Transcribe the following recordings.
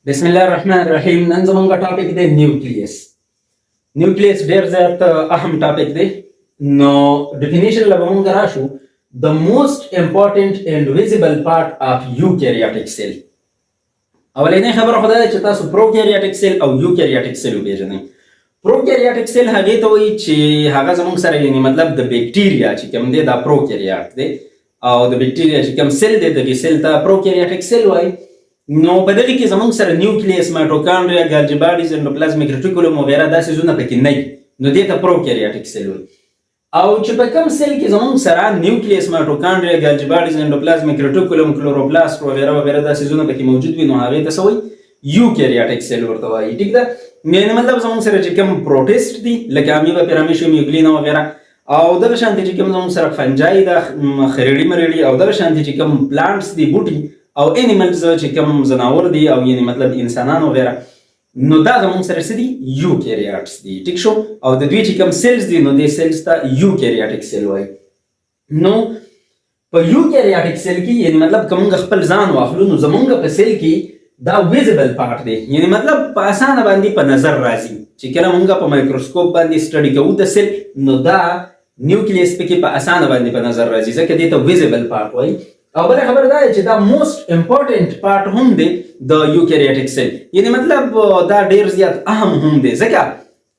بسم الله الرحمن الرحیم. نن زموږ ټاپک دی نیوکلیس. نیوکلیس ډیر زیات اهم ټاپک دی. نو ډیفینیشن له موږ راشو the most important and visible part of eukaryotic cell. اولینې خبره خو دا ده چې تاسو پروکاریوټیک سیل او یوکاریوټیک سیل وپېژنئ. پروکاریوټیک سیل هغې ته وایي چې هغه زموږ سره یعنې مطلب د بیکټیریا چې کوم دی دا پروکاریوټ دی او د بیکټیریا چې کوم سیل دی دغې سیل ته پروکاریوټیک سیل وایي. نو په دغې کې زموږ سره نیوکلیس، مایټوکانډریا، ګالجي باډیز، اندوپلازمیک ریټیکولم وغیره دا څیزونه پکې نه وي، نو دې ته پروکاریوټیک سیل وایي. او چې په کوم سیل کې زموږ سره نیوکلیس، مایټوکانډریا، ګالجي باډیز، اندوپلازمیک ریټیکولم، کلوروپلاست وغیره وغیره دا څیزونه پکې موجود وي، نو هغې ته څه وایي؟ یوکاریوټیک سیل ورته وایي. ټیک ده؟ یعنې مطلب زموږ سره چې کوم پروټیسټ دي لکه امیبا، پیرامیشیم، یوګلینا وغیره، او دغه شانتې چې کوم زموږ سره فنجای ده، خریړي مریړي، او دغه شانتې چې کوم پلانټس دي، بوټي او انیملز چې کوم ځناور دي او یعنې مطلب انسانان وغیره، نو دا زموږ سره څه دي؟ یوکاریوټس دي. ټیک شو؟ او د دوی چې کوم سیلز دي نو دې سیلز ته یوکاریوټیک سیل وایي. نو په یوکاریوټیک سیل کې یعنې مطلب که موږ خپل ځان واخلو نو زموږ په سیل کې دا ویزیبل پارټ دی، یعنې مطلب په اسانه باندې په نظر راځي. چې کله موږ په مایکروسکوپ باندې سټډي کوو د سیل، نو دا نیوکلیس پکې په اسانه باندې په نظر راځي، ځکه دې ته ویزیبل پارټ وایي. او بله خبره دا ده چې دا موسټ امپورټنټ پارټ هم دی د یوکاریوټیک سیل، یعنې مطلب دا ډېر زیات اهم هم دی، ځکه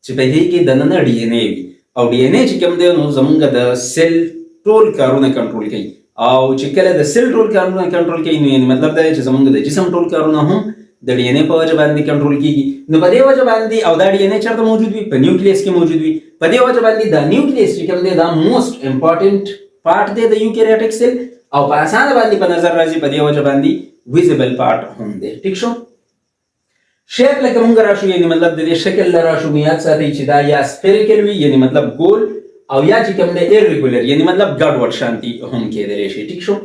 چې په دې کې دننه ډي ان اے وي، او ډي ان اے چې کوم دی نو زموږ د سیل ټول کارونه کنټرول کوي. او چې کله د سیل ټول کارونه کنټرول کوي نو یعنې مطلب دا دی چې زموږ د جسم ټول کارونه هم د ډي ان اے په وجه باندې کنټرول کیږي. نو په دې وجه باندې او دا ډي ان اے چېرته موجود وي؟ په نیوکلیس کې موجود وي. په دې وجه باندې دا نیوکلیس چې کوم دی دا موسټ امپورټنټ پارټ دی د یوکاریوټیک سیل، او په اسانه باندې په نظر راځي. په دې وجه باندې ویزیبل پارټ هم دی. ټیک شو؟ شیپ لکه موږ راشو یعنې مطلب د دې شکل له راشو یاد ساتئ چې دا یا سپیریکل وي یعنې مطلب ګول، او یا چې کوم دی ایرریګولر یعنې مطلب ګډوډ شانتي هم کېدلی شي. ټیک شو؟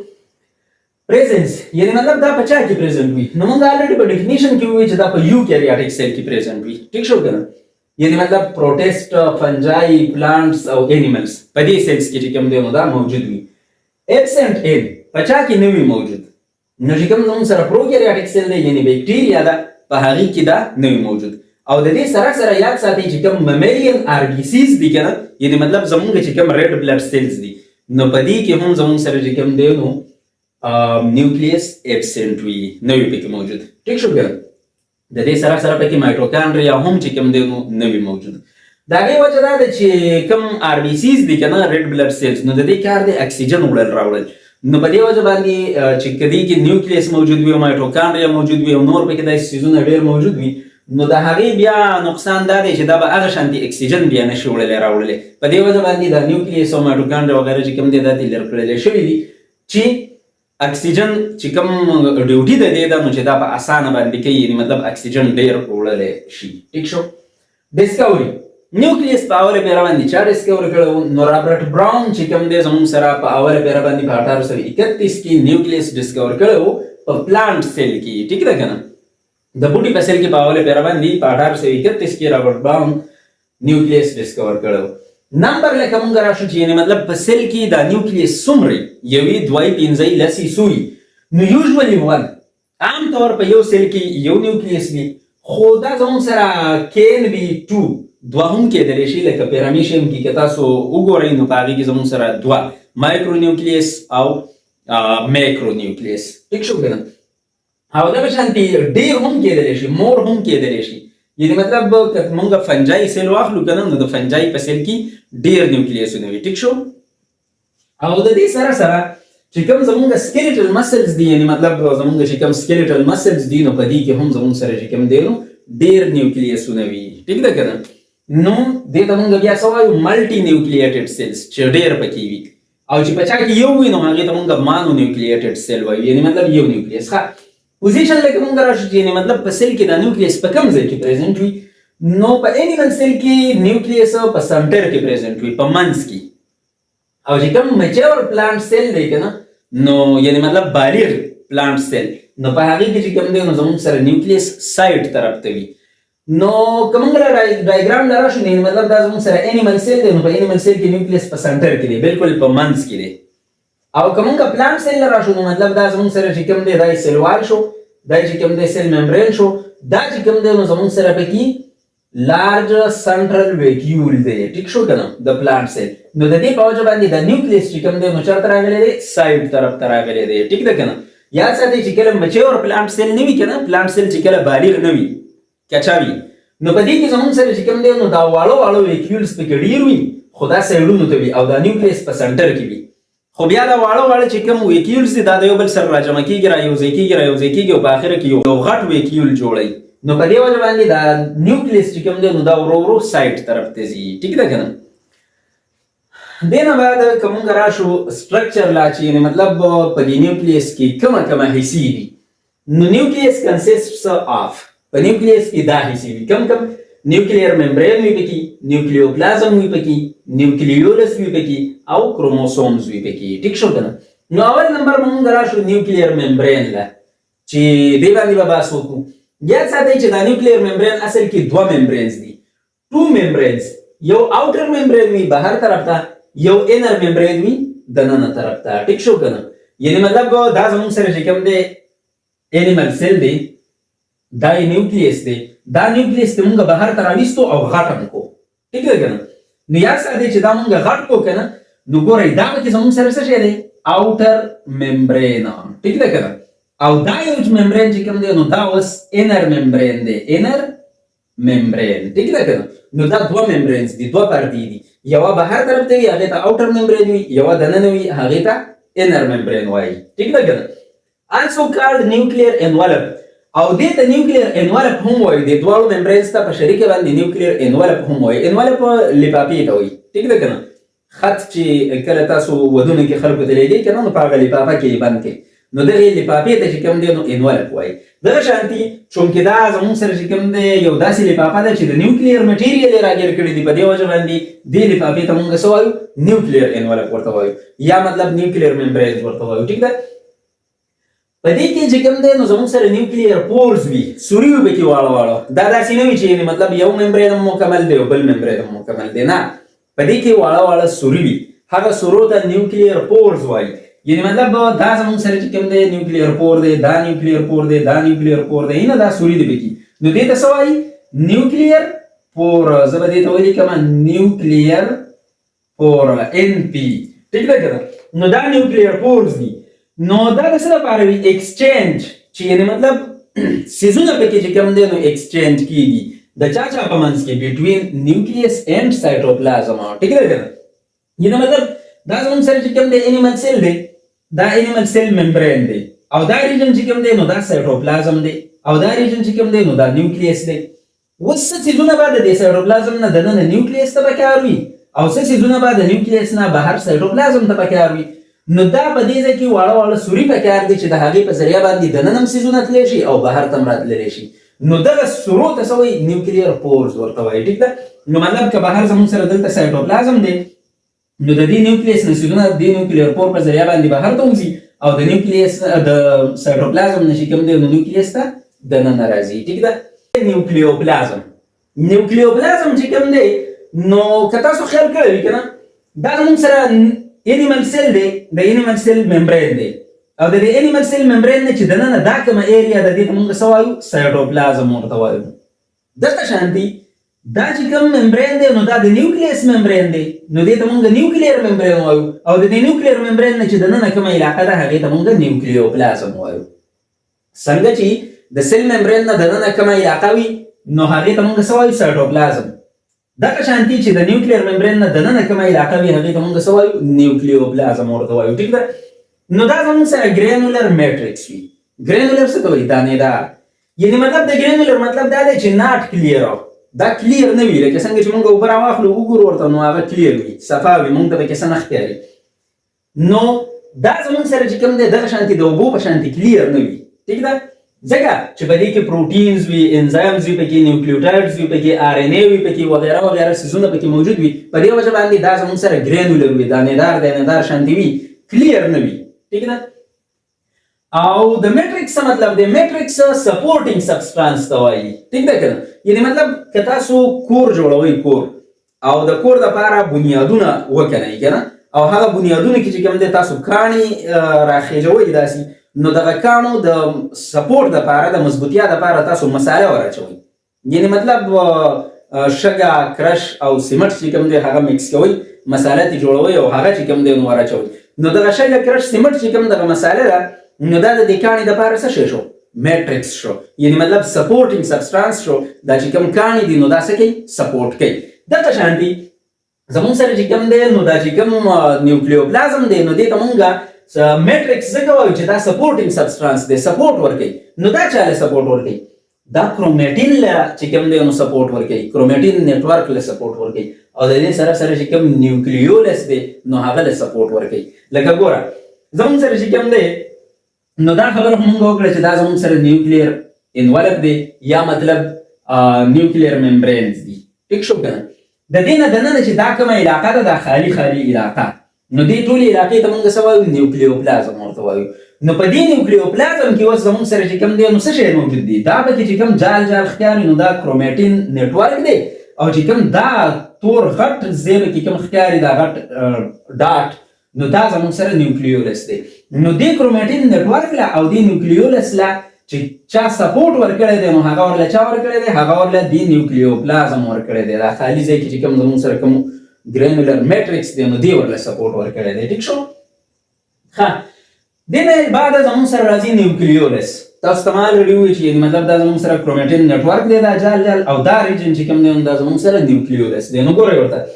پریزنس یعنې مطلب دا په چا کې پریزنټ وي؟ نو موږ الریډي په ډیفینیشن کې ووایو چې دا په یوکاریوټیک سیل کې پریزنټ وي. ټیک شو که نه؟ یعنې مطلب پروټیسټ، فنجای، پلانټس او انیملز په دې سیلز کې چې کوم دی نو دا موجود وي. ایبسنټ ان په چا کې نه وي موجود؟ نو چې کوم زموږ سره پروکاریوټیک سیل دی یعنې بیکټیریا ده، په هغې کې دا نه وي موجود. او د دې سره سره یاد ساتئ چې کوم ممیلین آر بي سیز دي که نه، یعنې مطلب زموږ چې کوم ریډ بلډ سیلز دي، نو په دې کې هم زموږ سره چې کوم دی نو نیوکلیس ایبسنټ وي، نه وي پکې موجود. ټیک شو که؟ د دې سره سره پکې مایټوکانډریا هم چې کوم دی نو نه وي موجود. د هغې وجه دا ده چې کوم آر بي سیز دي که نه، ریډ بلډ سیلز، نو د دې کار دی اکسیجن وړل راوړل. نو په دې وجه باندې چې که دې کې نیوکلیس موجود وي او مایټوکانډریا موجود وي او نور پکې داسې څیزونه ډېر موجود وي، نو د هغې بیا نقصان دا دی چې دا به هغه شانتې اکسیجن بیا نشي وړلی راوړلی. په دې وجه باندې دا نیوکلیس او مایټوکانډریا وغیره چې کوم دی دا دې لرې کړلی شوي دي چې اکسیجن چې کوم ډیوټي د دې ده نو چې دا په اسانه باندې کوي، یعنې مطلب اکسیجن ډېر وړلی شي. ټیک شو؟ ډسکوري نیوکلیس په اوله پیره باندې چا ډسکور کړی و؟ نو رابرټ براون چې کوم دی زموږ سره په اوله پیره باندې په 1831 کې نیوکلیس ډسکور کړی و په پلانټ سیل کې. ټیک ده که نه؟ د بوټي په سیل کې په اوله پیره باندې په 1831 کې رابرټ براون نیوکلیس ډسکور کړی و. نمبر لکه موږ راشو چې یعنې مطلب په سیل کې دا نیوکلیس څومره یوې، دوی، پنځه، لسې، څو؟ نو یوزولي 1 عام طور په یو سیل کې یو نیوکلیس وي، خو دا زموږ سره کین بي 2 دوه هم کېدلی شي. لکه پیرامیشیم کې که تاسو وګورئ نو په هغې کې زموږ سره دوه مایکرو نیوکلیس او میکرو نیوکلیس. ټیک شو که نه؟ او دغه شانتې ډېر هم کېدلی شي، مور هم کېدلی شي. یعنې مطلب که موږ فنجای سیل واخلو که نه، نو د فنجای په سیل کې ډېر نیوکلیسونه وي. ټیک شو؟ او د دې سره سره چې کوم زموږ سکیلیټل مسلز دي، یعنې مطلب زموږ چې کوم سکیلیټل مسلز دي نو په دې کې هم زموږ سره چې کوم دی نو ډېر نیوکلیسونه وي. ټیک ده که نه؟ نو دې ته موږ بیا څه وایو؟ ملټي نیوکلیټډ سیلز چې ډېر پکې وي. او چې په چا کې یو وي نو هغې ته موږ مانو نیوکلیټډ سیل وایو، یعنې مطلب یو نیوکلیس. ښه پوزیشن لکه موږ راشو چې یعنې مطلب په سیل کې دا نیوکلیس په کوم ځای کې پریزنټ وي؟ نو په انیمل سیل کې نیوکلیس په سنټر کې پریزنټ وي، په منځ کې. او چې کوم میچور پلانټ سیل دی که نه، نو یعنې مطلب بالغ پلانټ سیل، نو په هغې کې چې کوم دی نو زموږ سره نیوکلیس سایډ طرف ته وي. نو که موږ ډایګرام له راشو نو مطلب دا زموږ سره انیمل سیل دی، نو په انیمل سیل کې نیوکلیس په سنټر کې دی، بلکل په منځ کې دی. او که موږ پلانټ سیل له راشو نو مطلب دا زموږ سره چې کوم دی دا یې سیل وال شو، دا چې کوم دی سیل ممبرین شو، دا چې کوم دی نو زمونږ سره پکې لارج سنټرل ویکیول دی، ټیک شو کنه، د پلانټ سیل. نو د دې په وجه باندې د نیوکلیس چې کوم دی نو چرته راغلی دی؟ سایډ طرف ته راغلی دی، ټیک ده کنه. یاد ساتئ چې کله مچور پلانټ سیل نه وي کنه، پلانټ سیل چې کله بالغ نه وي، کچا وي، نو په دې کې زمونږ سره چې کوم دی نو دا واړه واړه ویکیولز پکې ډېر وي، خو دا سایډونو ته وي او دا نیوکلیس په سنټر کې وي. خو بیا دا واړه واړه چې کوم ویکیولز دي دا د یو بل سره راجمع کېږي، رایوځای کېږي او په آخره کې یو غټ ویکیول جوړوي. نو په دې وجه باندې دا نیوکلیس چې کوم دی نو دا ورو ورو سایډ طرف ته ځي، ټیک ده کنه. دې نه بعد که مونږ راشو سټرکچر لا چې یعنې مطلب په دې نیوکلیس کې کومه حصې دي. نو نیوکلیس کنسسټس آف، په نیوکلیس کې دا حصې دي، کوم نیوکلیر ممبرین وي پکې، نیوکلیوپلازم وي پکې، نیوکلیولس وي پکې او کروموسومز وي پکې، ټیک شو کنه. نو اول نمبر مونږ راشو نیوکلیر ممبرین لا چې دې باندې به بحث وکړو. یاد ساتئ چې دا نیوکلیر ممبرین اصل کې دوه ممبرینز دي، ټو ممبرینز، یو آوټر ممبرین وي بهر طرف ته، یو انر ممبرین وي دننه طرف ته، ټیک شو کنه. یعنی مطلب دا زموږ سره چې کوم دی انیمل سیل دی، دا نیوکلیس دی، دا نیوکلیس ته مونږ بهر ته راویستو او غټ هم کو، ټیک ده کنه. نو یاد ساتئ چې دا مونږ غټ کو کنه، نو ګورئ دا پکې زموږ سره څه شی دی؟ آوټر ممبرین، ټیک ده کنه. او دا یو ممبرین چې کوم دی نو دا اوس انر ممبرین دی، انر ممبرین، ټیک ده کنه. نو دا دوه ممبرینز دي، دوه پردې دي، یوه بهر طرف ته وي هغې ته آوټر ممبرین وي، یوه دننه وي هغې ته انر ممبرین وایي، ټیک ده کنه. also called nuclear envelope، او دې ته نیوکلیر انوالپ هم وایي، د دواړو ممبرینز ته په شریکه باندې نیوکلیر انوالپ هم وایي. انوالپ لفافې ته وایي، ټیک ده کنه. خط چې کله تاسو ودونو کې خلکو ته لیږئ کنه، نو په هغه لفافه کې یې بند کړئ، نو دغې لفافې ته چې کوم دی نو انوالپ وایي. دغه شانتي چونکې دا زموږ سره چې کوم دی یو داسې لفافه ده چې د نیوکلیر مټیریل یې راګیر کړي دي، په دې وجه باندې دې لفافې ته مونږ څه وایو؟ نیوکلیر انوالپ ورته وایو، یا مطلب نیوکلیر ممبرینز ورته وایو، ټیک ده. په دې کې چې کوم دی نو زموږ سره نیوکلیر پورز وي، سوري وي پکې واړه واړه. دا داسې نه وي چې مطلب یو ممبرین هم مکمل دی او بل ممبرین هم مکمل دی، نه، په دې کې واړه واړه سوري وي، هغه سورو ته نیوکلیر پورز وایي. یعنی مطلب دا زموږ سره چې کوم دی نیوکلیر پور دی، دا نیوکلیر پور دی، دا نیوکلیر پور دی، نه دا سوري دی پکې، نو دې ته څه وایي؟ نیوکلیر پور. زه به دې ته ولیکم نیوکلیر پور، ان پی، ټیک ده کنه. نو دا نیوکلیر پورز دي. نو دا د څه لپاره وي؟ ایکسچینج، چې یعنې مطلب څیزونه پکې چې کوم دی نو ایکسچینج کېږي د چا په منځ کې، بټوین نیوکلیس اینډ سایټوپلازم، ټیک ده کنه. یعنې مطلب دا زموږ سره چې کوم دی انیمل سیل دی، دا انیمل سیل ممبرین دی، او دا ریجن چې کوم دی نو دا سایټوپلازم دی، او دا ریجن چې کوم دی نو دا نیوکلیس دی. اوس څه څیزونه به د دې سایټوپلازم نه دننه نیوکلیس ته پکار وي، او څه څیزونه به د نیوکلیس نه بهر سایټوپلازم ته پکار وي. نو دا په دې ځای کې واړه واړه سوري پکار دي چې د هغې په ذریعه باندې دننه هم څیزونه تللی شي او بهر ته هم راتللی شي. نو دغه سورو ته څه وایي؟ نیوکلیر پورز ورته وایي، ټیک ده. نو مطلب که بهر زموږ سره دلته سایټوپلازم دی، نو د دې نیوکلیس نه څیزونه د نیوکلیر پور په ذریعه باندې بهر ته وځي، او د نیوکلیس د سایټوپلازم نه چې کوم دی نو نیوکلیس ته دننه راځي، ټیک ده. نیوکلیوپلازم، نیوکلیوپلازم چې کوم دی نو که تاسو خیال کړی وي که نه، دا زموږ سره انیمل سیل دی، د انیمل سیل ممبرین دی، او د دې انیمل سیل ممبرین نه چې دننه دا کومه ایریا ده دې ته مونږ څه وایو؟ سایټوپلازم ورته وایو. دغه شانتي دا چې کوم ممبرین دی نو دا د نیوکلیس ممبرین دی، نو دې ته مونږ نیوکلیر ممبرین وایو، او د دې نیوکلیر ممبرین نه چې دننه کومه علاقه ده هغې ته مونږ نیوکلیوپلازم وایو. څنګه چې د سیل ممبرین نه دننه کومه علاقه وي نو هغې ته مونږ څه وایو؟ سایټوپلازم. دغه شانتي چې د نیوکلیر ممبرین نه دننه کومه علاقه وي هغې ته مونږ څه وایو؟ نیوکلیوپلازم ورته وایو، ټیک ده. نو دا زموږ سره ګرینولر میټرکس وي. ګرینولر څه ته وایي؟ دانېدار. یعنې مطلب د ګرینولر مطلب دا دی چې ناټ کلیر، دا کلیر نه وي، لکه څنګه چې مونږ اوبه راواخلو وګورو ورته نو هغه کلیر وي، صفا وي، مونږ ته پکې څه نه ښکاري. نو دا زموږ سره چې کوم دی دغه شانتي د اوبو په شانتي کلیر نه وي، ټیک ده. ځکه چې په دې کې پروټینز وي، انزایمز وي پکې، نیوکلیوټایډز وي پکې، آر ان اے وي پکې، وغیره وغیره څیزونه پکې موجود وي. په دې وجه باندې دا زموږ سره ګرینولر وي، دانېدار شانتي وي، کلیر نه وي، ټیک ده. او د میټرکس څه مطلب دی؟ میټرکس سپورټینګ سبسټانس ته وایي، ټیک ده که نه. یعنې مطلب که تاسو کور جوړوئ، کور، او د کور دپاره بنیادونه وکنئ که نه، او هغه بنیادونه کې چې کوم دی تاسو کاڼي راخېژوئ داسې، نو دغه کاڼو د سپورټ دپاره د مضبوطیا دپاره تاسو مساله ور اچوئ، یعنې مطلب شګه کرش او سیمټ چې کوم دی هغه میکس کوئ، مساله ترې جوړوئ او هغه چې کوم دی نو ور اچوئ. نو دغه شګه کرش سیمټ چې کوم دغه مساله ده نو دا د دې کاڼي دپاره څه شی شو؟ میټرکس شو، یعنې مطلب سپورټینګ سبسټانس شو. دا چې کوم کاڼي دي نو دا څه کوي؟ سپورټ کوي. دغه شان دي زمونږ سره چې کوم دی نو دا چې کوم نیوکلیوپلازم دی نو دې ته مونږ میټرکس ځکه وایو چې دا سپورټینګ سبسټانس دی، سپورټ ورکوي. نو دا چاله سپورټ ورکوي؟ دا کرومېټین له چې کوم دی نو سپورټ ورکوي، کرومېټین نیټورک له سپورټ ورکوي، او د دې سره سره چې کوم نیوکلیولس دی نو هغه له سپورټ ورکوي. لکه ګوره زمونږ سره چې کوم دی نو دا خبره خو مونږ وکړه چې دا زمونږ سره نیوکلیر انولپ دی یا مطلب نیوکلیر ممبرینز دي. ټیک شو که نه؟ د دې نه دننه چې دا کومه علاقه ده دا خالي علاقه، نو دې ټولې علاقې ته مونږ څه وایو؟ نیوکلیوپلازم ورته وایو. نو په دې نیوکلیوپلازم کې اوس زمونږ سره چې کوم دی نو څه شی موجود دي؟ دا پکې چې کوم جال جال ښکاري نو دا کرومېټین نیټورک دی، او چې کوم دا تور غټ ځای کې کوم ښکاري دا غټ ډاټ نو دا زمونږ سره نیوکلیولس دی. نو دې کرومېټین نیټورک له او دې نیوکلیولس له چې چا سپورټ ورکړی دی نو هغه ورله چا ورکړی دی؟ هغه ورله دې نیوکلیوپلازم ورکړی دی. دا خالي ځای کې چې کوم زمونږ سره کوم ګرینولر میټرکس دی نو دې ورله سپورټ ورکړی دی. ټیک شو؟ ښه، دې نه بعد زمونږ سره راځي نیوکلیولس. تاسو ته ما الریډي وویل چې مطلب دا زمونږ سره کرومېټین نیټورک دی دا جال جال، او دا ریجن چې کوم دی دا زمونږ سره نیوکلیولس دی. نو ګورئ ورته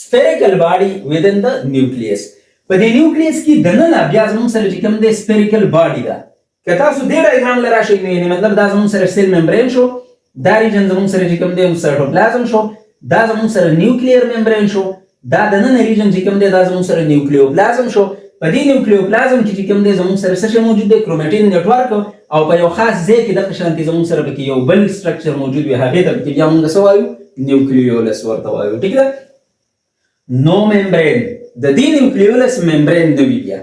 سفیریکل باډي ودن د نیوکلیس. په دې نیوکلیس کې دننه بیا زمونږ سره چې کوم دی سفیریکل باډي ده. که تاسو دې ډایګرام له راشئ نو یعنې مطلب دا زمونږ سره سیل ممبرین شو، دا ریجن زمونږ سره چې کوم دی سایټوپلازم شو، دا زمونږ سره نیوکلیر ممبرین شو، دا دننه ریجن چې کوم دی دا زمونږ سره نیوکلیوپلازم شو. په دې نیوکلیوپلازم کې چې کوم دی زمونږ سره څه شی موجود دی؟ کرومېټین نیټورک، او په یو خاص ځای کې دغه شانتې زمونږ سره پکې یو بل سټرکچر موجود وي، هغې ته پکې بیا مونږ څه وایو؟ نیوکلیولس ورته وایو. ټیک ده؟ نو ممبرین د دې نیوکلیولس ممبرین نه وي بیا.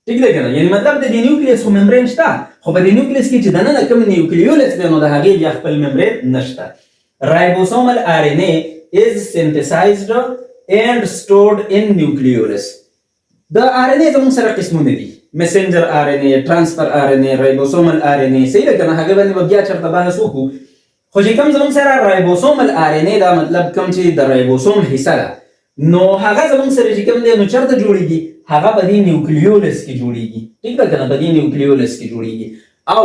ټیک ده که نه؟ یعنې مطلب د دې نیوکلیس خو ممبرین شته، خو په دې نیوکلیس کې چې دننه کوم نیوکلیولس دی نو د هغې بیا خپل ممبرین نشته. رایبوسومل RNA is synthesized and stored in nucleolus. د RNA زموږ سره قسمونه دي، messenger RNA، transfer RNA، رایبوسومل RNA. صحیح ده که نه؟ هغې باندې به بیا چېرته بحث وکړو. خو چې کوم زموږ سره رایبوسومل RNA دا مطلب کوم چې د رایبوسوم حصه ده نو هغه زموږ سره چې کوم دی نو چېرته جوړېږي؟ هغه په دې نیوکلیولس کې جوړېږي. ټیک ده که نه؟ په دې نیوکلیولس کې جوړېږي او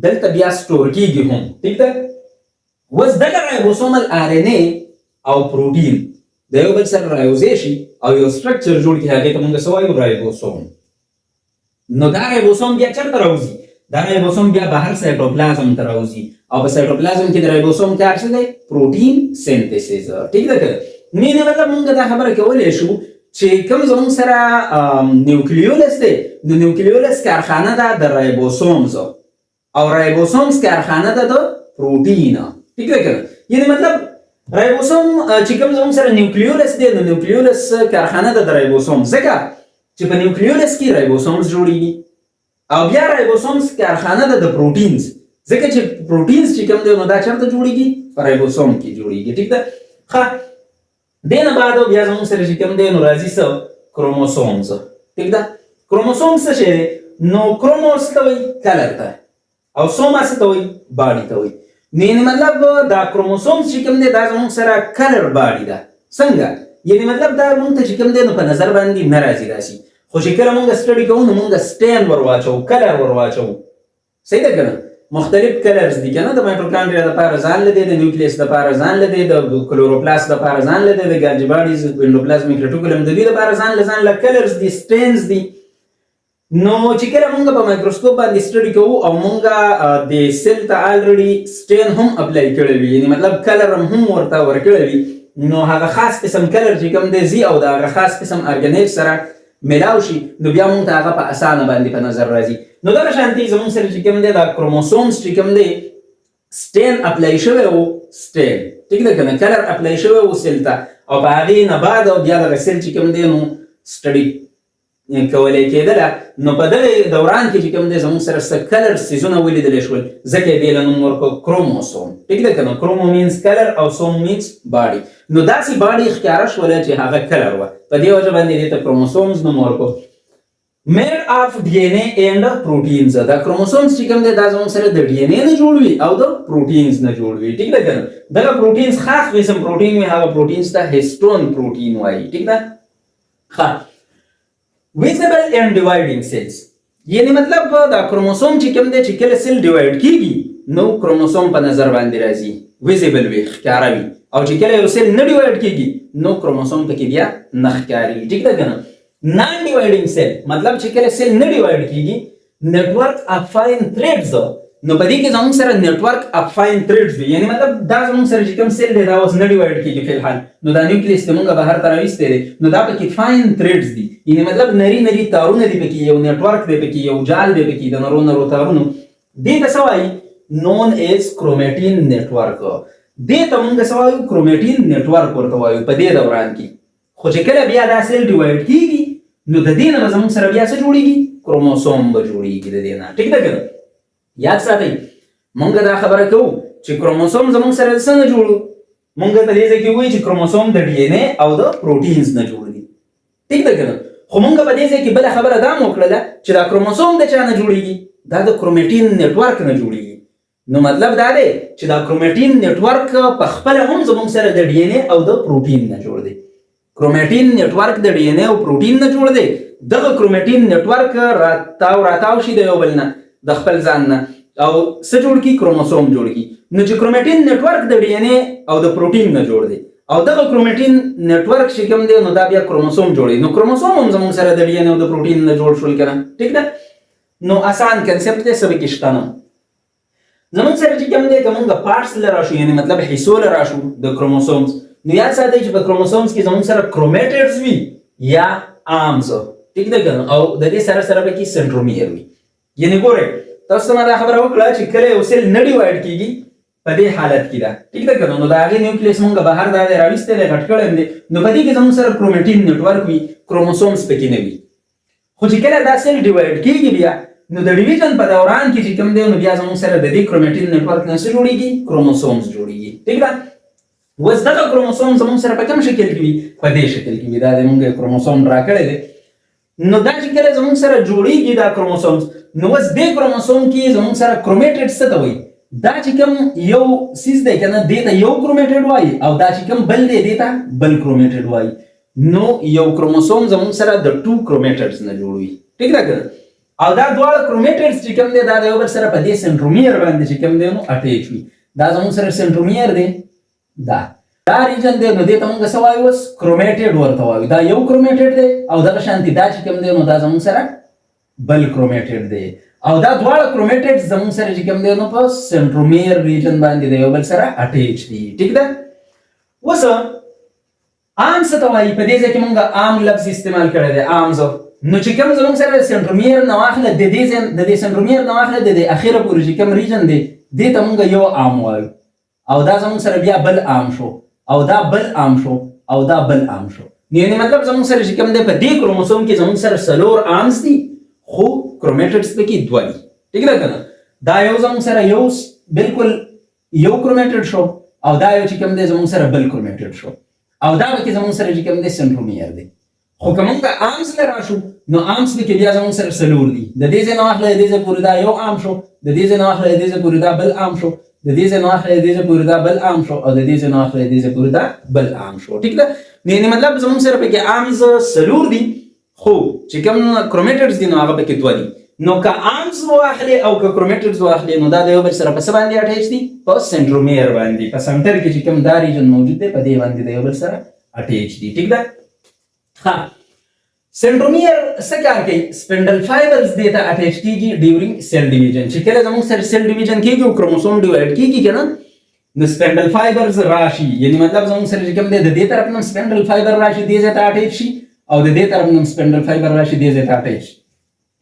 دلته بیا سټور کېږي هم. ټیک ده؟ اوس دغه رایبوسومل RNA او پروټین د یو بل سره رایوځای شي او یو سټرکچر جوړ کړي، هغې ته مونږ څه وایو؟ رایبوسوم. نو دا رایبوسوم بیا چېرته راوځي؟ دا رایبوسوم بیا بهر سایټوپلازم ته راوځي، او په سایټوپلازم کې د رایبوسوم کار څه دی؟ پروټین سینتھیسس. ټیک ده که نه؟ نه مطلب مونږ دا خبره کولی شو چې کوم زمونږ سره نیوکلیولس دی نو نیوکلیولس کارخانه ده د رایبوسومز او رایبوسومز کارخانه ده د پروټین. ټیک ده که نه؟ یعنې مطلب رایبوسوم چې کوم زموږ سره نیوکلیولس دی نو نیوکلیولس کارخانه ده د رایبوسوم، ځکه چې په نیوکلیولس کې رایبوسومز جوړېږي، او بیا رایبوسومز کارخانه ده د پروټینز، ځکه چې پروټینز چې کوم دی نو دا چېرته جوړېږي؟ په رایبوسوم کې جوړېږي. ټیک ده؟ ښه، دې نه بعد بیا زموږ سره چې کوم دی نو راځي څه؟ کروموسومز. ټیک ده؟ کروموسومز څه شی دی؟ نو کروموس ته وایي کلر ته، او سوما څه ته وایي؟ باډي ته وایي. یعنې مطلب دا کروموسومز چې کوم دی دا زموږ سره کلر باډي ده. څنګه؟ یعنې مطلب دا مونږ ته چې کوم دی نو په نظر باندې نه راځي داسې، خو چې کله مونږ سټډي کوو نو مونږ سټین ور واچوو، کلر ور واچوو. صحیح ده که نه؟ مختلف کلرز دي که نه؟ د مایټوکانډریا دپاره ځان له دی، د نیوکلیس دپاره ځان له دی، د کلوروپلاست دپاره ځان له دی، د ګالجي باډیز انډوپلازمیک ریټیکولم د دوی دپاره ځان له کلرز دي، سټینز دي. نو چې کله مونږ په مایکروسکوپ باندې سټډي کوو او مونږ د سیل ته الریډي سټین هم اپلای کړی وي، یعنې مطلب کلر هم ورته ورکړی وي، نو هغه خاص قسم کلر چې کوم دی ځي او د هغه خاص قسم ارګنیل سره میلاو شي نو بیا مونږ ته هغه په اسانه باندې په نظر راځي. نو دغه شانتې زمونږ سره چې کوم دی دا کروموسومز چې کوم دی سټین اپلای شوی و، سټین. ټیک ده که نه؟ کلر اپلای شوی و سیل ته، او په هغې نه بعد او بیا دغه سیل چې کوم دی نو سټډي کولی کېدله، نو په دغه دوران کې چې کوم دی زموږ سره څه کلر څیزونه ولیدلی شول، ځکه یې دې له نوم ورکړو کروموسوم. ټیک ده که نه؟ کرومو مینز کلر او سوم مینز باډي. نو داسې باډي ښکاره شوله چې هغه کلر وه، په دې وجه باندې دې ته کروموسومز نوم ورکړو. made of DNA and proteins. دا کروموسومز چې کوم دي دا زموږ سره د ډي ان اے نه جوړوي او د پروټینز نه جوړوي. ټیک ده کنه. دغه پروټینز خاص قسم پروټین وي، هغه پروټینز ته هیسټون پروټین وایي. ټیک ده. ښه visible and dividing cells، یعنی مطلب دا کروموسوم چې کوم دی چې کله سیل ډیوایډ کیږي نو کروموسوم په نظر باندې راځي، ویزیبل وي، ښکاره وي، او چې کله یو سیل نه ډیوایډ کیږي نو کروموسوم پکې بیا نه ښکاري. ټیک ده کنه. نان ډیوایډینګ سیل مطلب چې کله سیل نه ډیوایډ کیږي نیټورک اف فاین تھریډز، نو په دې کې زموږ سره نیټورک اف فاین تھریډز دي، یعنی مطلب دا زموږ سره چې کوم سیل دی دا اوس نه ډیوایډ کیږي فی الحال، نو دا نیوکلیس ته موږ بهر ته راوستې دی، نو دا پکې فاین تھریډز دي، یعنی مطلب نری نری تارونه دي پکې، یو نیټورک دی پکې، یو جال دی پکې د نرو نرو تارونو. دې ته څه وایي؟ نون ایز کرومېټین نیټورک. دې ته موږ څه وایو؟ کرومېټین نیټورک ورته وایو په دې دوران کې. خو چې کله بیا دا سیل ډیوایډ کیږي نو د دې نه به زموږ سره بیا څه جوړیږي؟ کروموسوم به جوړیږي د دې نه. ټیک ده کنه. یاد ساتئ مونږ دا خبره کوو چې کروموسوم زموږ سره څنګه جوړو، مونږ په دې ځای کې وایو چې کروموسوم د ډي ان اے او د پروټینز نه جوړ دي. ټیک ده کنه. خو مونږ په دې ځای کې بل خبره دا مو کړله چې دا کروموسوم د چا نه جوړیږي؟ دا د کرومېټین نیټورک نه جوړیږي. نو مطلب دا دی چې دا کرومېټین نیټورک په خپل هم زموږ سره د ډي ان اے او د پروټین نه جوړ دی. کرومېټین نیټورک د ډي ان اے او پروټین نه جوړ دی. دغه کرومېټین نیټورک راتاو شي د یو بل نه د خپل ځان نه او څه جوړ کی؟ کروموسوم جوړ کی. نو چې کرومېټین نیټورک د ډي ان اے او د پروټین نه جوړ دی او دغه کرومېټین نیټورک چې کوم دی نو دا بیا کروموسوم جوړي. نو کروموسوم هم زموږ سره د ډي ان اے او د پروټین نه جوړ شول کنه. ټیک ده. نو آسان کنسپټ دی، سبق شته نه. زموږ سره چې کوم دی کومه پارټس لراشو، یعنی مطلب حصو لراشو د کروموسومز، نو یاد ساتئ چې په کروموسومز کې زموږ سره کرومېټډز وي یا آرمز. ټیک ده کنه. او د دې سره سره به کې سنټرومیر وي. یعنی ګوره تاسو ما دا خبره وکړه چې کله یو سیل نه ډیوایډ کیږي په دې حالت کې ده. ټیک ده کنه. نو دا هغه نیوکلیس مونږ بهر دا راوستل غټ کړم دي، نو په دې کې زموږ سره کرومېټین نیټورک وي، کروموسومز پکې نه وي. خو چې کله دا سیل ډیوایډ کیږي بیا نو د ډیویژن په دوران کې چې کوم دی نو بیا زموږ سره د دې کرومېټین نیټورک نه څه جوړیږي؟ کروموسومز جوړیږي. ټیک ده. اوس دغه کروموسوم زموږ سره په کوم شکل کې وي؟ په دې شکل کې وي. دا زموږ کروموسوم راکړی دی. نو دا چې کله زموږ سره جوړیږي دا کروموسومز، نو اوس دې کروموسوم کې زموږ سره کرومېټډ څه ته وایي؟ دا چې کوم یو سیز دی کنه دې ته یو کرومېټډ وایي او دا چې کوم بل دی دې ته بل کرومېټډ وایي. نو یو کروموسوم زموږ سره د 2 کرومېټډز نه جوړوي. ټیک ده کنه. او دا دواړه کرومېټډز چې کوم دی دا د یو بل سره په دې سنټرومیر باندې چې کوم دی نو اټیچ وي. دا زموږ سره سنټرومیر دی. دا ریجن دی نو دې ته موږ څه وایو؟ اوس کرومېټډ ورته وایو. دا یو کرومېټډ دی او دغه شانتي دا چې کوم دی نو دا زموږ سره بل کرومېټډ دی او دا دواړه کرومېټډز زموږ سره چې کوم دی نو په سنټرومیر ریجن باندې د یو بل سره اټیچ دي. ټیک ده. اوس عام څه ته وایي؟ په دې ځای کې موږ عام لفظ استعمال کړی دی، عامز. نو چې کوم زموږ سره سنټرومیر نه واخله د دې سنټرومیر نه واخله د اخیره پورې چې کوم ریجن دی دې ته موږ یو عام وایو او دا زموږ سره بیا بل عام شو او دا بل عام شو او دا بل عام شو. یعنی مطلب زموږ سره چې کوم دی په دې کروموسوم کې زموږ سره څلور عامز دي خو کرومېټډز پکې دوه دي. ټیک ده کنه. دا یو زموږ سره یو بالکل یو کرومېټډ شو او دا یو چې کوم دی زموږ سره بل کرومېټډ شو او دا پکې زموږ سره چې کوم دی سنټرومیر دی. خو که موږ عامز لراشو نو عامز پکې بیا زموږ سره څلور دي. د دې ځای نه واخله د دې ځای پورې دا یو عام شو، د دې ځای نه واخله د دې ځای پورې دا بل عام شو، د دې ځای نه واخله د دې ځای پورې دا بل عام شو او د دې ځای نه واخله د دې ځای پورې دا بل عام شو. ټیک ده. یعنی مطلب زموږ سره پکې عامز څلور دي خو چې کوم کرومېټډز دي نو هغه پکې دوه دي. نو که عامز واخلې او که کرومېټډز واخلې نو دا د یو بل سره په څه باندې اټیچ دي؟ په سنټرومیر باندې. په سنټر کې چې کوم دا ریجن موجود دی په دې باندې د یو بل سره اټیچ دي. ټیک ده. ها سنټرومیر څه کار کوي؟ سپنډل فایبرز دې ته اټیچ کیږي ډیورینګ سیل ډیویژن. چې کله زموږ سره سیل ډیویژن کیږي او کروموسوم ډیوایډ کیږي کنه نو سپنډل فایبرز راشي، یعنی مطلب زموږ سره چې کوم دی د دې طرف نه سپنډل فایبر راشي دې ځای ته اټیچ شي او د دې طرف نه سپنډل فایبر راشي دې ځای ته اټیچ شي.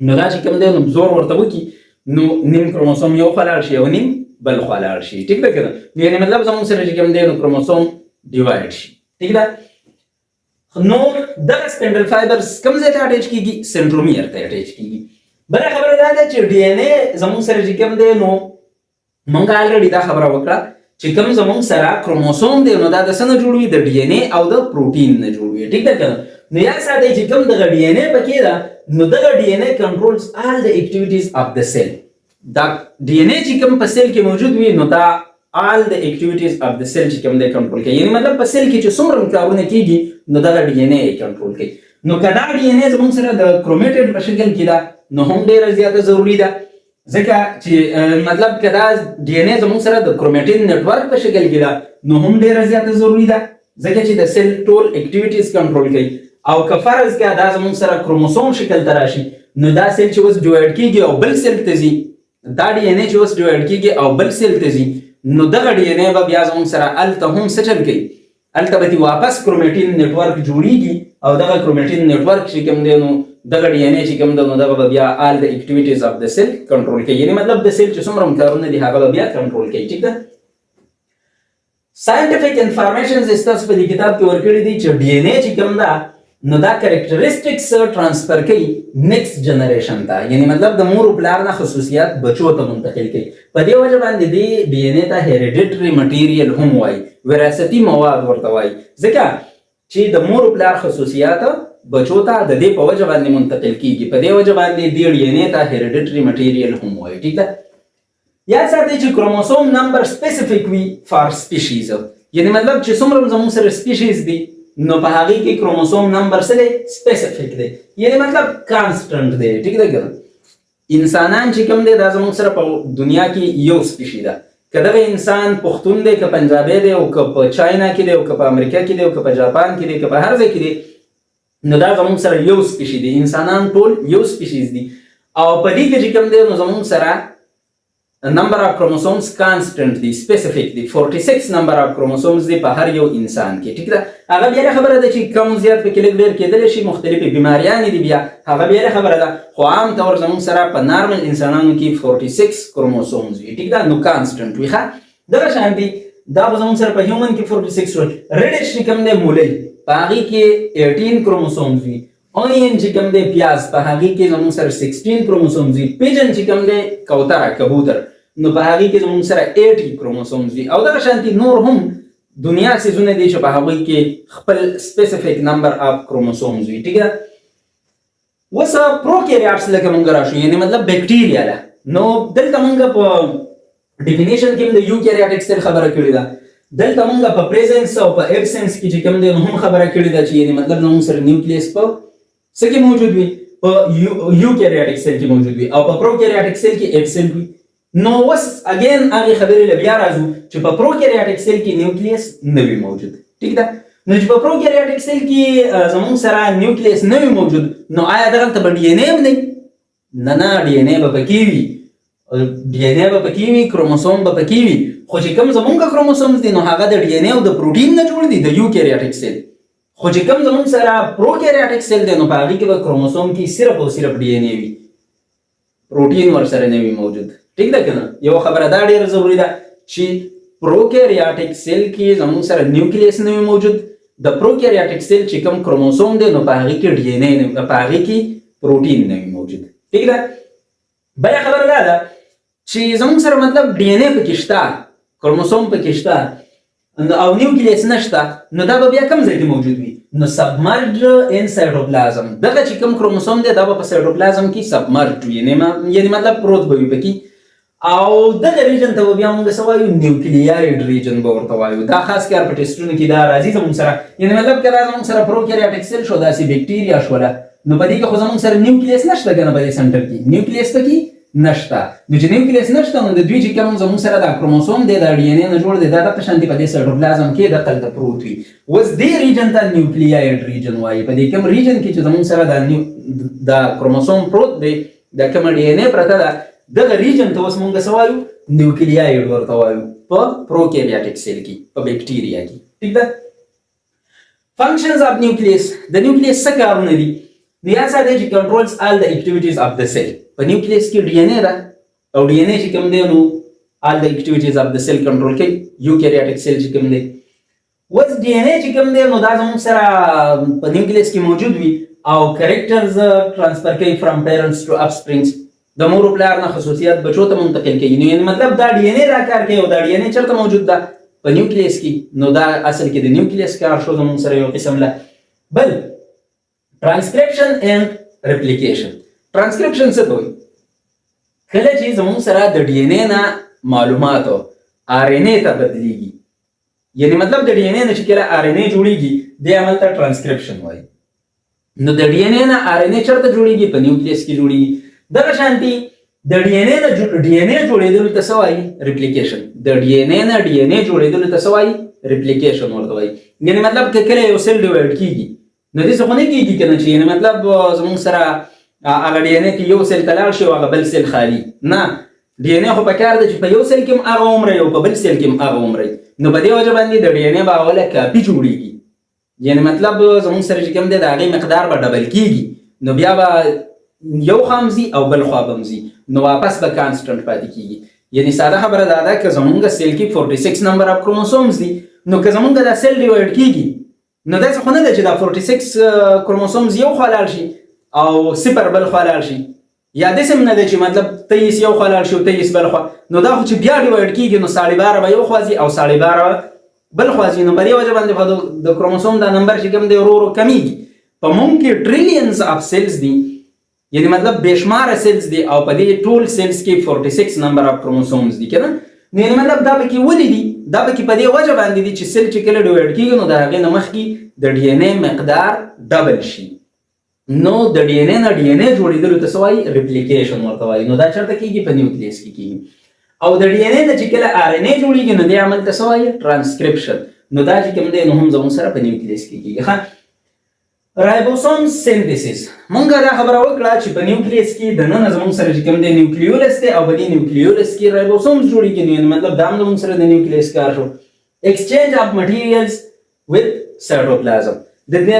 نو دا چې کوم دی نو زور ورته وکړي نو نیم کروموسوم یو خوا لاړ شي او نیم بل خوا لاړ شي. ټیک ده کنه. یعنی مطلب زموږ سره چې کوم دی نو کروموسوم ډیوایډ شي. ټیک ده. نو دغه سپنډل فایبرز کوم ځای ته اټیچ کیږي؟ سنټرومیر ته اټیچ کیږي. بل خبره دا ده چې ډي ان اے زموږ سره چې کوم دی نو مونږ الریډي دا خبره وکړه چې کوم زموږ سره کروموسوم دی نو دا د څه نه جوړوي؟ د ډي ان اے او د پروټین نه جوړوي. ټیک ده کنه. نو یا ساده چې کوم دغه ډي ان اے پکې ده نو دغه ډي ان اے کنټرولز آل د اکټیویټیز اف د سیل. دا ډي ان اے چې کوم په سیل کې موجود وي نو دا آل د اکټیویټیز اف د سیل چې کوم دی کنټرول کوي. یعنی مطلب په سیل کې چې څومره کارونه کیږي نو دغه ډي ان اے کنټرول کوي. نو کدا ډي ان اے زموږ سره د کرومېټډ په شکل کې ده نو هم ډیره زیاته ضروری ده ځکه چې مطلب کدا ډي ان اے زموږ سره د کرومېټین نتورک په شکل کې ده نو هم ډیره زیاته ضروری ده ځکه چې د سیل ټول اکټیویټیز کنټرول کوي. او که فرض کړه دا زموږ سره کروموسوم شکل ته راشي نو دا سیل چې اوس ډیوایډ کیږي او بل سیل ته ځي دا ډي ان اے چې اوس ډیوایډ کیږي او بل سیل ته ځي نو دغه ډي ان اے به بیا زموږ سره الته هم څه چل کوي الته به واپس کرومېټین نتورک جوړیږي او دغه کرومېټین نتورک چې کوم دی نو دغه ډي ان اے چې کوم دی نو دغه به بیا آل د اکټیویټیز اف د سیل کنټرول کوي. یعنی مطلب د سیل چې څومره کارونه دي هغه به بیا کنټرول کوي. ٹھیک ده. ساينټیفیک انفارمیشنز استاس په دې کتاب کې ورکړي دي چې ډي ان اے چې کوم ده نو دا کریکټریسټکس ټرانسفر کوي نیکسټ جنریشن ته. یعنی مطلب د مور او پلار نه خصوصیات بچو ته منتقل کوي. په دې وجه باندې دی ډي ان اے ته هیریډیټري مټیریل هم وایي وراثتي مواد ورته وایي ځکه چې د مور او پلار خصوصیات بچو ته د دې په وجه باندې منتقل کیږي. په دې وجه باندې دی ډي ان اے ته هیریډیټري مټیریل هم وایي. ٹھیک ده. یا ساتي چې کروموسوم نمبر سپیسیفیک وي فار سپیشیز. یعنی مطلب چې څومره زموږ سره سپیشیز دي نو په هغه کې کروموسوم نمبر څه دی سپیسیفیک دی. یعنی مطلب کانسټنټ دی. ٹھیک ده کنه. انسانان چې کوم دی دا زموږ سره په دنیا کې یو سپیشي ده. کله انسان پښتون دی که پنجابی دی او که په چاینا کې دی او که په امریکا کې دی او که په جاپان کې دی که په هر ځای کې دی نو دا زموږ سره یو سپیشي دی. انسانان ټول یو سپیشیز دي او په دې کې چې کوم دی نو زموږ سره نمبر اف کروموسومز کانسټنټ دی سپیسیفیک دی 46 نمبر اف کروموسومز دی په هر یو انسان کې. ٹھیک ده. هغه بیا خبره ده چې کم زیات په کې لږ ډېر کېدل شي مختلفې بیماریانې دي بیا هغه بیا خبره ده خو عام طور زموږ سره په نارمل انسانانو کې 46 کروموسومز وي. ٹھیک ده. نو کانسټنټ وي. ښه دغه شان دي دا به زموږ سره په هیومن کې 46 وي. ریډش چې کوم دی مولی په هغې کې 18 کروموسومز وي. اونین چې کوم دی پیاز په هغې کې زموږ سره 16 کروموسومز وي. پیجن چې کوم دی کوتره کبوتر نو په هغې کې زموږ سره 80 کروموسومز وي. او دغه شانتي نور هم دنیا څیزونه دي چې په هغوی کې خپل سپیسیفیک نمبر اف کروموسومز وي. ٹھیک ده. اوس پروکیریاټس لکه مونږ راشو یعنی مطلب بیکټیریا ده. نو دلته مونږ په ډیفینیشن کې د یوکیریاټک سیل خبره کړې ده. دلته مونږ په پریزنس او په ابسنس کې چې کوم دی نو هم خبره کړې ده چې یعنی مطلب زموږ سره نیوکلیس په څه کې موجود وي په یوکیریاټک سیل کې موجود وي او په پروکیریاټک سیل کې ابسنت وي. نو اوس اگین هغه خبرې له بیا راځو چې په پروکیریاټک سیل کې نیوکلیس نه وي موجود. ټیک ده. نو چې په پروکیریاټک سیل کې زموږ سره نیوکلیس نه وي موجود نو آیا دغلته به ډي ان اے هم دی؟ نه ډي ان اے به پکې وي. ډي ان اے به پکې وي کروموسوم به پکې وي خو چې کوم زموږ کروموسومز دي نو هغه د ډي ان اے او د پروټین نه جوړ دي د یوکیریاټک سیل. خو چې کوم زموږ سره پروکیریاټک سیل دی نو په هغې کې به کروموسوم کې صرف او صرف ډي ان اے وي پروټین ورسره نه وي موجود. ٹھیک ده کنه. یو خبره دا ډیره ضروری ده چې پروکیریاټک سیل کې زموږ سره نیوکلیس نه وي موجود. د پروکیریاټک سیل چې کوم کروموسوم دی نو په هغې کې ډي ان اے په هغې کې پروټین نه وي موجود. ٹھیک ده. بله خبره دا ده چې زموږ سره مطلب ډي ان اے پکې شته کروموسوم پکې شته او نیوکلیس نشته نو دا به بیا کوم ځای کې موجود وي نو سبمرج ان سایټوپلازم. دغه چې کوم کروموسوم دی دا به په سایټوپلازم کې سبمرج وي یعنی مطلب پروت به وي پکې او دغه ریجن ته به بیا موږ څه وایو نیوکلیاید ریجن به ورته وایو. دا خاص کار په ټیسټونو کې دا راځي زموږ سره یعنی مطلب که دا زموږ سره پروکیریاټک سیل شو داسې بیکټیریا شوله نو په دې کې خو زموږ سره نیوکلیس نشته که نه په دې سنټر کې نیوکلیس پکې نشته. نو چې نیوکلیس نشته نو د دوی چې کوم زموږ سره دا کروموسوم دی دا ډي ان اے نه جوړ دی دا دغه شانتې په دې سایټوپلازم کې دلته پروت وي. اوس دې ریجن ته نیوکلیاید ریجن وایي. په دې کوم ریجن کې چې زموږ سره دا کروموسوم پروت دی دا کومه ډي ان اے پرته ده دغه ریجن ته اوس مونږ څه وایو نیوکلیاید ورته وایو په پروکیریاټک سیل کې په بیکټیریا کې. ٹھیک ده. فنکشنز اف نیوکلیس د نیوکلیس څه کارونه دي نو یا ساده چې کنټرولز آل د اکټیویټیز اف د سیل. په نیوکلیس کې ډي ان اے ده او ډي ان اے چې کوم دی نو آل د اکټیویټیز اف د سیل کنټرول کوي. یوکیریاټک سیل چې کوم دی اوس ډي ان اے چې کوم دی نو دا زموږ سره په نیوکلیس کې موجود وي او کریکټرز ټرانسفر کوي فرام پیرنټس ټو اپسپرینګز. د مور او پلار نه خصوصیات بچو ته منتقل کوي. نو یعنی مطلب دا ډي ان اے دا کار کوي او دا ډي ان اے چېرته موجود ده په نیوکلیس کې نو دا اصل کې د نیوکلیس کار شو زموږ سره یو قسم له. بل Transcription and replication. Transcription څه ته وایي؟ کله چې زموږ سره د ډي ان اے نه معلوماتو آر ان اے ته بدلیږي، یعنی مطلب د ډي ان اے نه چې کله آر ان اے جوړیږي دې عمل ته ټرانسکرپشن وایي. نو د ډي ان اے نه آر ان اے چېرته جوړیږي؟ په نیوکلیس کې جوړیږي. دغه شانتي د ډي ان اے نه ډي ان اے جوړېدلو ته څه وایي؟ ریپلیکیشن. د ډي ان اے نه ډي ان اے جوړېدلو ته څه وایي؟ ریپلیکیشن ورته وایي. یعنی مطلب که کله یو سیل ډیوایډ کیږي نو داسې خو نه کیږي که نه چې یعنې مطلب زموږ سره هغه ډي ان اے کې یو سیل ته لاړ شي او هغه بل سیل خالي. نه، ډي ان اے خو پکار ده چې په یو سیل کې هم هغه عمری او په بل سیل کې هم هغه عمری. نو په دې وجه باندې د ډي ان اے به اوله کاپي جوړېږي، یعنې مطلب زموږ سره چې کوم دی د هغې مقدار به ډبل کیږي، نو بیا به یو خوا هم ځي او بل خوا به هم ځي، نو واپس به کانسټنټ پاتې کیږي. یعنې ساده خبره دا ده که زموږ سیل کې 46 نمبر اف کروموسومز دي، نو که زموږ دا سیل ډیوایډ کیږي نو داسې خو نه ده چې دا 46 کروموسومز یو خوا لاړ شي او 0 بل خوا لاړ شي، یا داسې هم نه ده چې مطلب 23 یو خوا لاړ شي او 23 بل خوا. نو دا خو چې بیا ډیوایډ کیږي نو 12.5 به یو خوا ځي او 12.5 بل خوا ځي. نو په دې وجه باندې د کروموسوم دا نمبر چې کوم دی ورو ورو کمیږي. په موږ کې ټریلیونز اف سیلز دي، یعنی مطلب بېشماره سیلز دي او په دې ټول سیلز کې 46 نمبر اف کروموسومز دي که نه. نو یعنې مطلب دا پکې ولې دي؟ دا پکې په دې وجه باندې دي چې سیل چې کله ډیوایډ کېږي نو د هغې نه مخکې د ډي ان اے مقدار ډبل شي. نو د ډي ان اے نه ډي ان اے جوړېدلو ته څه وایي؟ ریپلیکیشن ورته وایي. نو دا چېرته کېږي؟ په نیوکلیس کې کېږي. او د ډي ان اے نه چې کله آر ان اے جوړېږي نو دې عمل ته څه وایي؟ ټرانسکرپشن. نو دا چې کوم دی نو هم زموږ سره په نیوکلیس کې کېږي. رایبوسوم سینتھیسس، مونږ دا خبره وکړه چې په نیوکلیس کې دننه زموږ سره چې کوم دی نیوکلیولس دی او په دې نیوکلیولس کې رایبوسومز جوړېږي. نو مطلب دا هم زموږ سره د نیوکلیس کار شو. ایکسچینج اف مټیریلز وذ سایټوپلازم،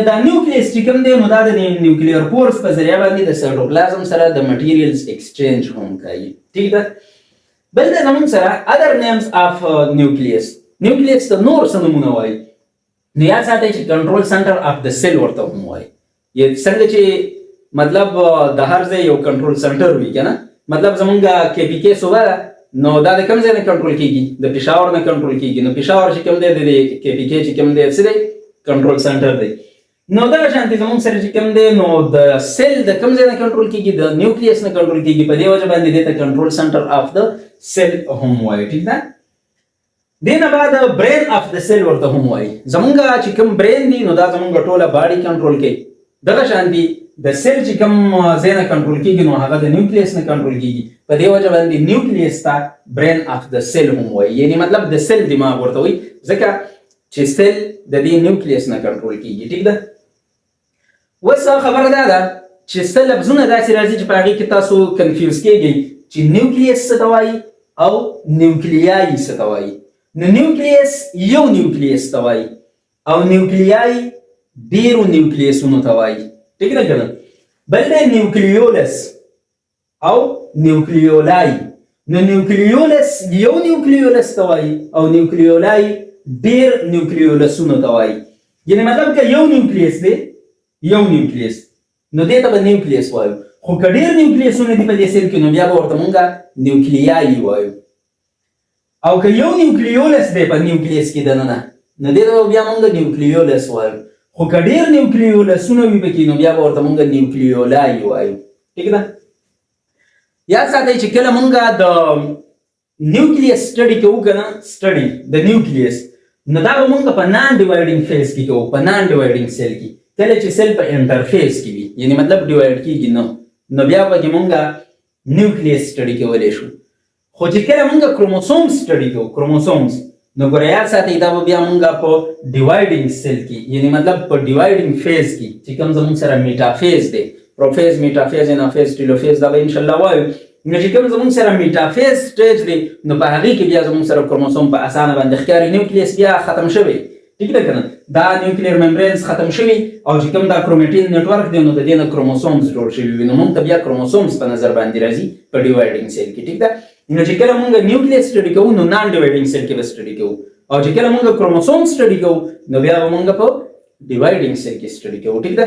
دا نیوکلیس چې کوم دی نو دا د نیوکلیر پورس په ذریعه باندې د سایټوپلازم سره د مټیریلز ایکسچینج هم کوي. ټیک ده. بل دا زموږ سره ادر نیمز اف نیوکلیس. نیوکلیس ته نور څه نومونه وایي؟ نو یاد ساتئ چې کنټرول سنټر اف د سیل ورته هم وایي. څنګه چې مطلب د هر ځای یو کنټرول سنټر وي که نه، مطلب زمونږ کې پي کې صوبه ده نو دا د کوم ځای نه کنټرول کېږي؟ د پېښور نه کنټرول کېږي. نو پېښور چې کوم دی د کې پي کې چې کوم دی څه دی؟ کنټرول سنټر دی. نو دغه شانتې زموږ سره چې کوم دی نو د سیل د کوم ځای نه کنټرول کېږي؟ د نیوکلیس نه کنټرول کېږي. په دې وجه باندې دې ته کنټرول سنټر اف د سیل هم وایي. ټیک ده. دې نه بعد برین اف د سیل ورته هم وایي. زمونږ چې کوم برین دی نو دا زمونږ ټوله باډي کنټرول کوي. دغه شانتي د سیل چې کوم ځای نه کنټرول کېږي نو هغه د نیوکلیس نه کنټرول کېږي. په دې وجه باندې نیوکلیس ته برین اف د سیل هم وایي. یعنی مطلب د سیل دماغ ورته وایي ځکه چې سیل د دې نیوکلیس نه کنټرول کېږي. ټیک ده. اوس خبره دا ده چې څه لفظونه داسې راځي چې په هغې کې تاسو کنفیوز کېږئ چې نیوکلیس څه ته وایي او نیوکلیایي څه ته وایي. نو نیوکلیس یو نیوکلیس ته وایي او نیوکلیایي ډېرو نیوکلیسونو ته وایي. ټیک ده که نه. بل دی نیوکلیولس او نیوکلیولایي. نو نیوکلیولس یو نیوکلیولس ته وایي او نیوکلیولایي ډېر نیوکلیولسونو ته وایي. یعنې مطلب که یو نیوکلیس دی، یو نیوکلیس، نو دې ته به نیوکلیس وایو. خو که ډېر نیوکلیسونه دي په دې سیل کې نو بیا به ورته مونږ نیوکلیایي وایو. او که یو نیوکلیولس دی په نیوکلیس کې دننه نو دې ته بیا مونږ نیوکلیولس وایو. خو که ډېر نیوکلیولسونه وي پکې نو بیا به ورته مونږ نیوکلیولایي وایو. ټیک ده. یاد ساتئ چې کله مونږ د نیوکلیس سټډي کوو که نه، سټډي د نیوکلیس، نو دا به مونږ په نان ډیوایډینګ فیز کې کوو، په نان ډیوایډینګ سیل کې. کله چې سیل په انټرفیس کې وي یعنې مطلب ډیوایډ کېږي نو بیا پکې مونږ نیوکلیس سټډي کولی شو. خو چې کله مونږ کروموسوم سټډي کوو، کروموسومز، نو ګوره یاد ساتئ دا به بیا مونږ په ډیوایډینګ سیل کې یعنې مطلب په ډیوایډینګ فیز کې چې کوم زموږ سره میټافیز دی، پروفیز، میټافیز، انافیز، ټیلوفیز، دا به انشاءالله وایو. نو چې کوم زموږ سره میټافیز سټیج دی نو په هغې کې بیا زموږ سره کروموسوم په اسانه باندې ښکاري. نیوکلیس بیا ختم شوی. ټیک ده که نه. دا نیوکلیر ممبرینز ختم شوي او چې کوم دا کرومټین نیټورک دی نو د دې نه کروموسومز جوړ شوي وي. نو مونږ ته بیا کروموسومز په نظر باندې راځي په ډیوایډینګ سیل کې. ټیک ده. نو چې کله مونږ نیوکلیس سټډي کوو نو نان ډیوایډینګ سیل کې به سټډي کوو، او چې کله مونږ کروموسوم سټډي کوو نو بیا به مونږ په ډیوایډینګ سیل کې سټډي کوو. ټیک ده.